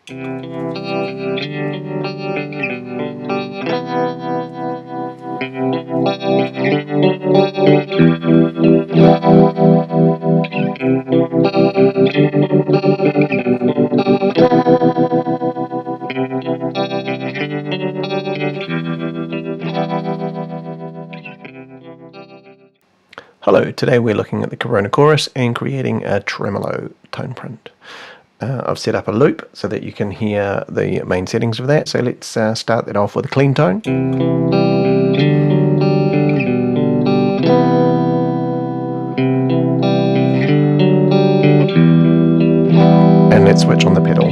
Hello, today we're looking at the Corona chorus and creating a tremolo tone print. I've set up a loop so that you can hear the main settings of that, so let's start that off with a clean tone. And let's switch on the pedal.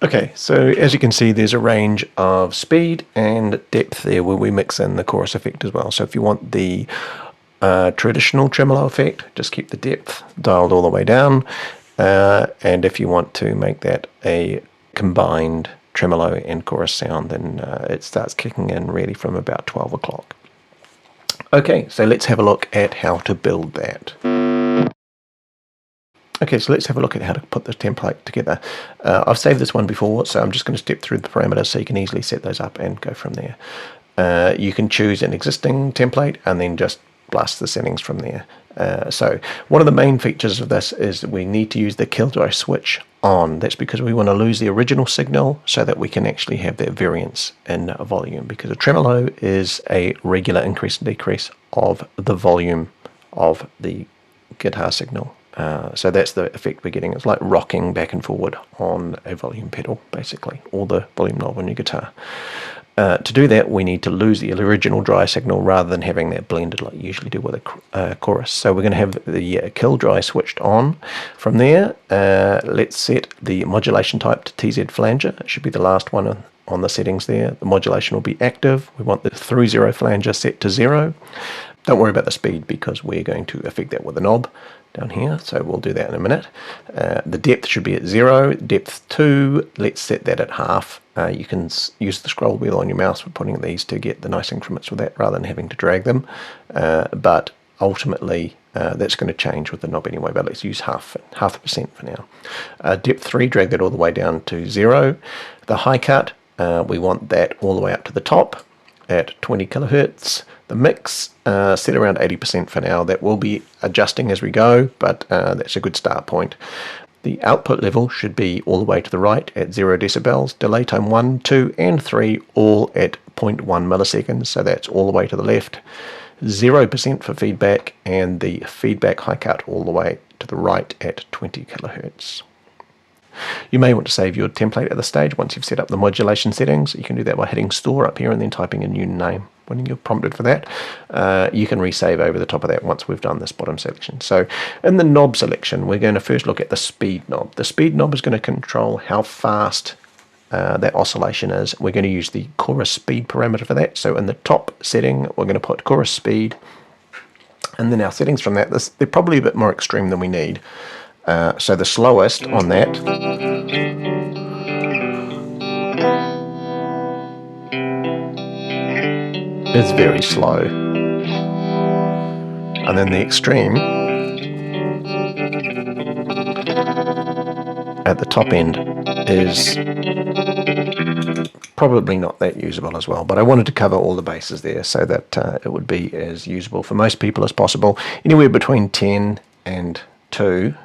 Okay, so as you can see, there's a range of speed and depth there where we mix in the chorus effect as well. So if you want the traditional tremolo effect, just keep the depth dialed all the way down. And if you want to make that a combined tremolo and chorus sound, then it starts kicking in really from about 12 o'clock. Okay, so let's have a look at how to build that. Okay, so let's have a look at how to put the template together. I've saved this one before, so I'm just going to step through the parameters so you can easily set those up and go from there. You can choose an existing template and then just blast the settings from there. So one of the main features of this is that we need to use the killjoy switch on. That's because we want to lose the original signal so that we can actually have that variance in volume, because a tremolo is a regular increase and decrease of the volume of the guitar signal. So that's the effect we're getting. It's like rocking back and forward on a volume pedal, basically, or the volume knob on your guitar. To do that, we need to lose the original dry signal rather than having that blended like you usually do with a chorus. So we're going to have the kill dry switched on. From there, let's set the modulation type to TZ flanger. It should be the last one on the settings there. The modulation will be active. We want the through zero flanger set to 0. Don't worry about the speed because we're going to affect that with the knob down here, so we'll do that in a minute. The depth should be at 0, depth 2, let's set that at half. You can use the scroll wheel on your mouse for putting these to get the nice increments with that rather than having to drag them, but ultimately that's going to change with the knob anyway, but let's use half a percent for now. Depth 3, drag that all the way down to 0. The high cut, we want that all the way up to the top at 20 kilohertz. The mix, set around 80% for now. That will be adjusting as we go, but that's a good start point. The output level should be all the way to the right at 0 decibels. Delay time 1, 2, and 3 all at 0.1 milliseconds, so that's all the way to the left. 0% for feedback, and the feedback high cut all the way to the right at 20 kilohertz. You may want to save your template at this stage once you've set up the modulation settings. You can do that by hitting store up here and then typing a new name when you're prompted for that. You can resave over the top of that once we've done this bottom selection. So in the knob selection, we're going to first look at the speed knob. The speed knob is going to control how fast that oscillation is. We're going to use the chorus speed parameter for that. So in the top setting, we're going to put chorus speed, and then our settings from that, they're probably a bit more extreme than we need. So the slowest on that is very slow, and then the extreme at the top end is probably not that usable as well, but I wanted to cover all the bases there so that it would be as usable for most people as possible. Anywhere between 10 and 2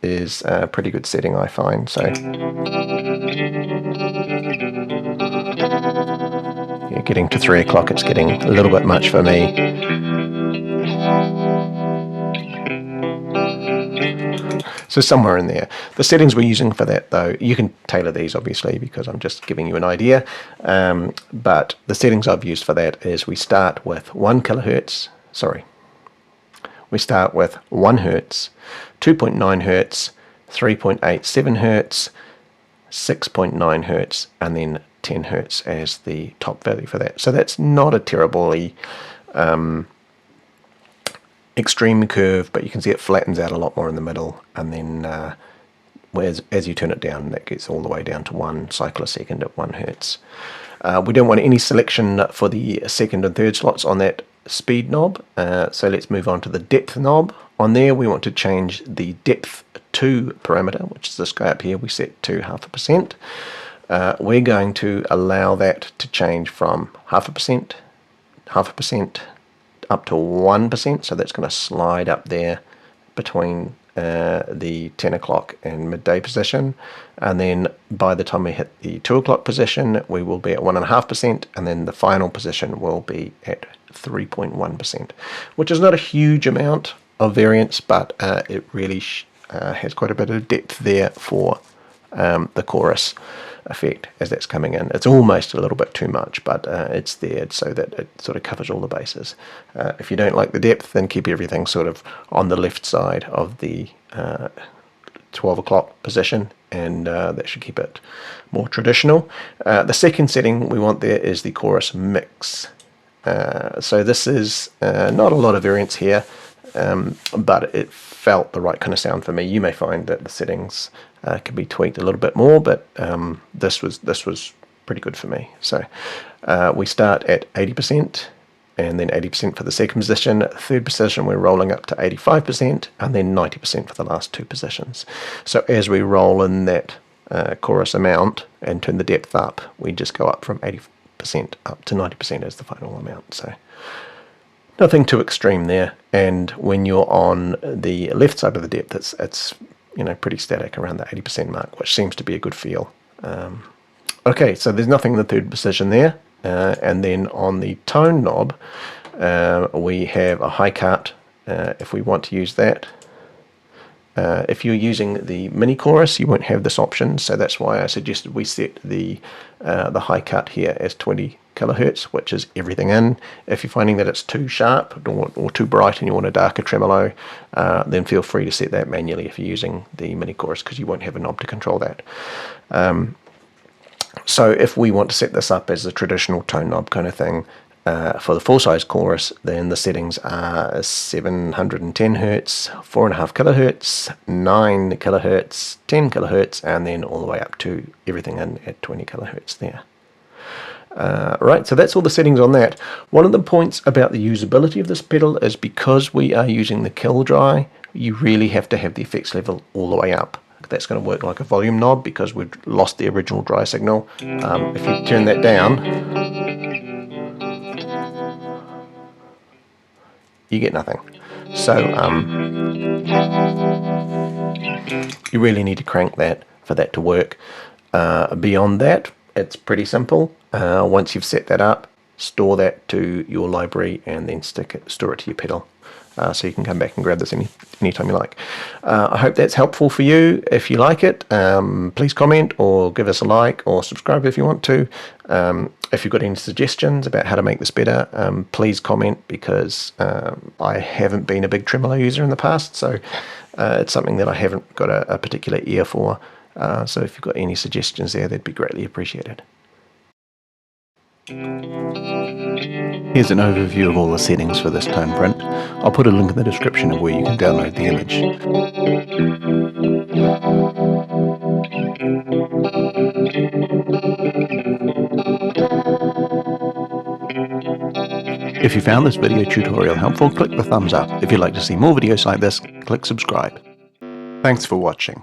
is a pretty good setting, I find. So yeah, getting to 3 o'clock, it's getting a little bit much for me. So somewhere in there. The settings we're using for that, though, you can tailor these obviously because I'm just giving you an idea, but the settings I've used for that is we start with 1 kilohertz, we start with 1 hertz, 2.9 hertz, 3.87 hertz, 6.9 hertz, and then 10 hertz as the top value for that. So that's not a terribly extreme curve, but you can see it flattens out a lot more in the middle, and then as you turn it down, that gets all the way down to 1 cycle a second at 1 hertz. We don't want any selection for the second and third slots on that speed knob, so let's move on to the depth knob. On there we want to change the depth to parameter, which is this guy up here. We set to 0.5%. We're going to allow that to change from 0.5%, up to 1%, so that's going to slide up there between the 10 o'clock and midday position, and then by the time we hit the 2 o'clock position we will be at 1.5%, and then the final position will be at 3.1%, which is not a huge amount of variance, but it really has quite a bit of depth there for the chorus effect as that's coming in. It's almost a little bit too much, but it's there so that it sort of covers all the bases. If you don't like the depth, then keep everything sort of on the left side of the 12 o'clock position, and that should keep it more traditional. The second setting we want there is the chorus mix. So this is not a lot of variance here, but it felt the right kind of sound for me. You may find that the settings can be tweaked a little bit more, but this was pretty good for me. So we start at 80%, and then 80% for the second position. Third position we're rolling up to 85%, and then 90% for the last 2 positions. So as we roll in that chorus amount and turn the depth up, we just go up from 80% up to 90% as the final amount. So nothing too extreme there, and when you're on the left side of the depth, it's pretty static around the 80% mark, which seems to be a good feel. Okay, so there's nothing in the third position there, and then on the tone knob we have a high cut if we want to use that. If you're using the mini chorus, you won't have this option, so that's why I suggested we set the high cut here as 20 kilohertz, which is everything in. If you're finding that it's too sharp or too bright and you want a darker tremolo, then feel free to set that manually if you're using the mini chorus, because you won't have a knob to control that. So if we want to set this up as a traditional tone knob kind of thing, for the full-size chorus, then the settings are 710 hertz, 4.5 kilohertz, 9 kilohertz, 10 kilohertz, and then all the way up to everything in at 20 kilohertz there. Right, so that's all the settings on that. One of the points about the usability of this pedal is because we are using the kill dry, you really have to have the effects level all the way up. That's going to work like a volume knob because we've lost the original dry signal. If you turn that down, you get nothing. So you really need to crank that for that to work. Beyond that, it's pretty simple. Once you've set that up, store that to your library and then store it to your pedal. So you can come back and grab this anytime you like. I hope that's helpful for you. If you like it, please comment or give us a like or subscribe if you want to. If you've got any suggestions about how to make this better, please comment, because I haven't been a big tremolo user in the past, so it's something that I haven't got a particular ear for. So if you've got any suggestions there, that'd be greatly appreciated. Here's an overview of all the settings for this Toneprint. I'll put a link in the description of where you can download the image. If you found this video tutorial helpful, click the thumbs up. If you'd like to see more videos like this, click subscribe. Thanks for watching.